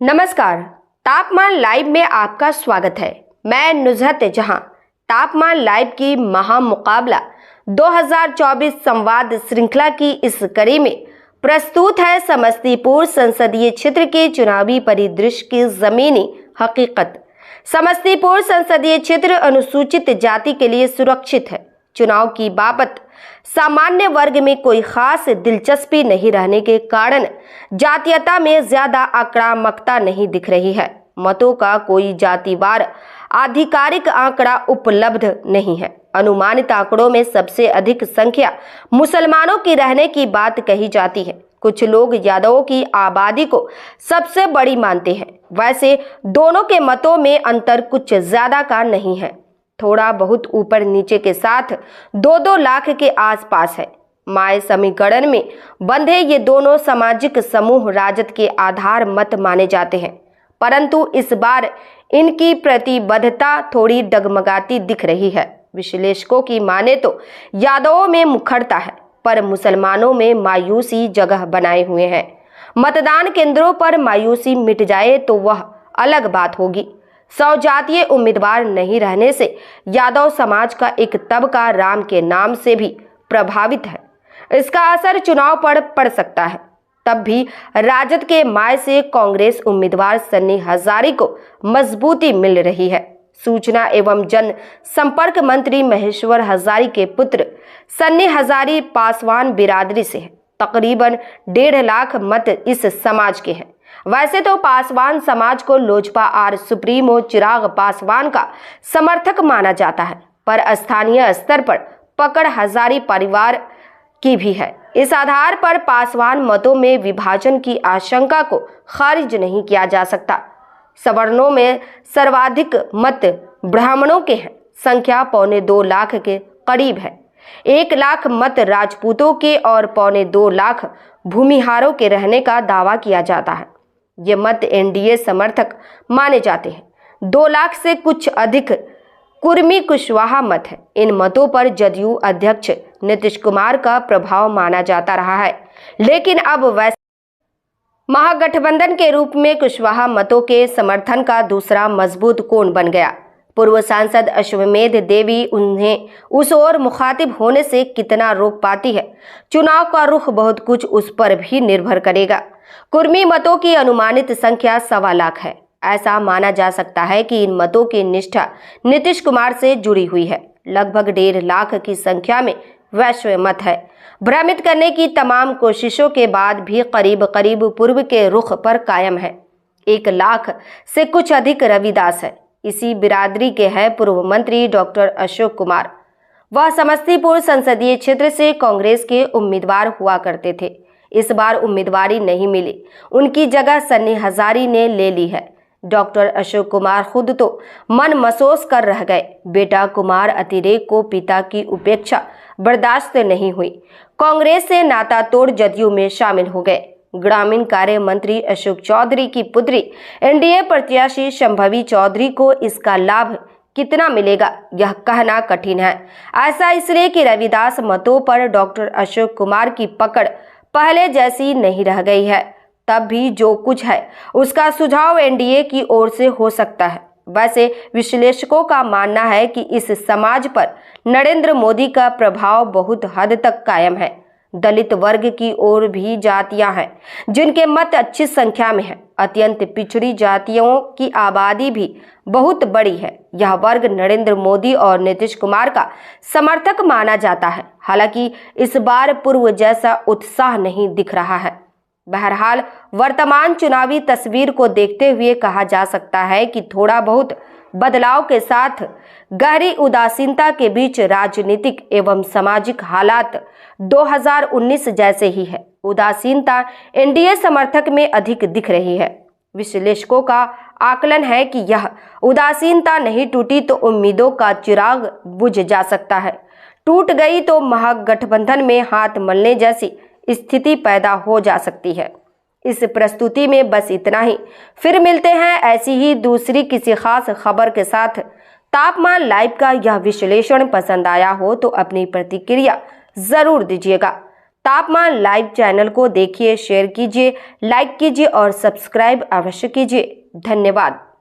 नमस्कार, तापमान लाइव में आपका स्वागत है। मैं नुजहत जहां। तापमान लाइव की महामुकाबला 2024 संवाद श्रृंखला की इस कड़ी में प्रस्तुत है समस्तीपुर संसदीय क्षेत्र के चुनावी परिदृश्य की जमीनी हकीकत। समस्तीपुर संसदीय क्षेत्र अनुसूचित जाति के लिए सुरक्षित है। चुनाव की बाबत सामान्य वर्ग में कोई खास दिलचस्पी नहीं रहने के कारण जातीयता में ज्यादा आक्रामकता नहीं दिख रही है। मतों का कोई जातिवार आधिकारिक आंकड़ा उपलब्ध नहीं है। अनुमानित आंकड़ों में सबसे अधिक संख्या मुसलमानों की रहने की बात कही जाती है। कुछ लोग यादवों की आबादी को सबसे बड़ी मानते हैं। वैसे दोनों के मतों में अंतर कुछ ज्यादा का नहीं है, थोड़ा बहुत ऊपर नीचे के साथ 2-2 लाख के आसपास है। माय समीकरण में बंधे ये दोनों सामाजिक समूह राजद के आधार मत माने जाते हैं, परंतु इस बार इनकी प्रतिबद्धता थोड़ी डगमगाती दिख रही है। विश्लेषकों की माने तो यादवों में मुखरता है, पर मुसलमानों में मायूसी जगह बनाए हुए है। मतदान केंद्रों पर मायूसी मिट जाए तो वह अलग बात होगी। 100 जातीय उम्मीदवार नहीं रहने से यादव समाज का एक तबका राम के नाम से भी प्रभावित है। इसका असर चुनाव पर पड़ सकता है। तब भी राजद के माय से कांग्रेस उम्मीदवार सन्नी हजारी को मजबूती मिल रही है। सूचना एवं जन संपर्क मंत्री महेश्वर हजारी के पुत्र सन्नी हजारी पासवान बिरादरी से है। तकरीबन 1.5 लाख मत इस समाज के हैं। वैसे तो पासवान समाज को लोजपा आर सुप्रीमो चिराग पासवान का समर्थक माना जाता है, पर स्थानीय स्तर पर पकड़ हजारी परिवार की भी है। इस आधार पर पासवान मतों में विभाजन की आशंका को खारिज नहीं किया जा सकता। सवर्णों में सर्वाधिक मत ब्राह्मणों के हैं, संख्या 2.25 लाख के करीब है। 1 लाख मत राजपूतों के और 2.25 लाख भूमिहारों के रहने का दावा किया जाता है। ये मत एनडीए समर्थक माने जाते हैं। 2 लाख से कुछ अधिक कुर्मी कुशवाहा मत है। इन मतों पर जदयू अध्यक्ष नीतीश कुमार का प्रभाव माना जाता रहा है, लेकिन अब वैसे महागठबंधन के रूप में कुशवाहा मतों के समर्थन का दूसरा मजबूत कोण बन गया। पूर्व सांसद अश्वमेध देवी उन्हें उस ओर मुखातिब होने से कितना रोक पाती है। चुनाव का रुख बहुत कुछ उस पर भी निर्भर करेगा। कुर्मी मतों की अनुमानित संख्या 1.25 लाख है। ऐसा माना जा सकता है कि इन मतों की निष्ठा नीतीश कुमार से जुड़ी हुई है। लगभग 1.5 लाख की संख्या में वैश्य मत है। भ्रमित करने की तमाम कोशिशों के बाद भी करीब करीब पूर्व के रुख पर कायम है। 1 लाख से कुछ अधिक रविदास है। इसी बिरादरी के हैं पूर्व मंत्री डॉक्टर अशोक कुमार। वह समस्तीपुर संसदीय क्षेत्र से कांग्रेस के उम्मीदवार हुआ करते थे। इस बार उम्मीदवारी नहीं मिली, उनकी जगह सन्नी हजारी ने ले ली है। डॉक्टर अशोक कुमार खुद तो मन महसूस कर रह गए। बेटा कुमार अतिरेक को पिता की उपेक्षा बर्दाश्त नहीं हुई। कांग्रेस से नाता तोड़ जदयू में शामिल हो गए। ग्रामीण कार्य मंत्री अशोक चौधरी की पुत्री एनडीए प्रत्याशी शंभवी चौधरी को इसका लाभ कितना मिलेगा यह कहना कठिन है। ऐसा इसलिए कि रविदास मतों पर डॉक्टर अशोक कुमार की पकड़ पहले जैसी नहीं रह गई है। तब भी जो कुछ है उसका सुझाव एनडीए की ओर से हो सकता है। वैसे विश्लेषकों का मानना है कि इस समाज पर नरेंद्र मोदी का प्रभाव बहुत हद तक कायम है। दलित वर्ग की ओर भी जातियां हैं जिनके मत अच्छी संख्या में है। अत्यंत पिछड़ी जातियों की आबादी भी बहुत बड़ी है। यह वर्ग नरेंद्र मोदी और नीतीश कुमार का समर्थक माना जाता है। हालांकि इस बार पूर्व जैसा उत्साह नहीं दिख रहा है। बहरहाल वर्तमान चुनावी तस्वीर को देखते हुए कहा जा सकता है कि थोड़ा बहुत बदलाव के साथ गहरी उदासीनता के बीच राजनीतिक एवं सामाजिक हालात 2019 जैसे ही है। उदासीनता एनडीए समर्थक में अधिक दिख रही है। विश्लेषकों का आकलन है कि यह उदासीनता नहीं टूटी तो उम्मीदों का चिराग बुझ जा सकता है। टूट गई तो महागठबंधन में हाथ मलने जैसी स्थिति पैदा हो जा सकती है। इस प्रस्तुति में बस इतना ही। फिर मिलते हैं ऐसी ही दूसरी किसी खास खबर के साथ। तापमान लाइव का यह विश्लेषण पसंद आया हो तो अपनी प्रतिक्रिया जरूर दीजिएगा। तापमान लाइव चैनल को देखिए, शेयर कीजिए, लाइक कीजिए और सब्सक्राइब अवश्य कीजिए। धन्यवाद।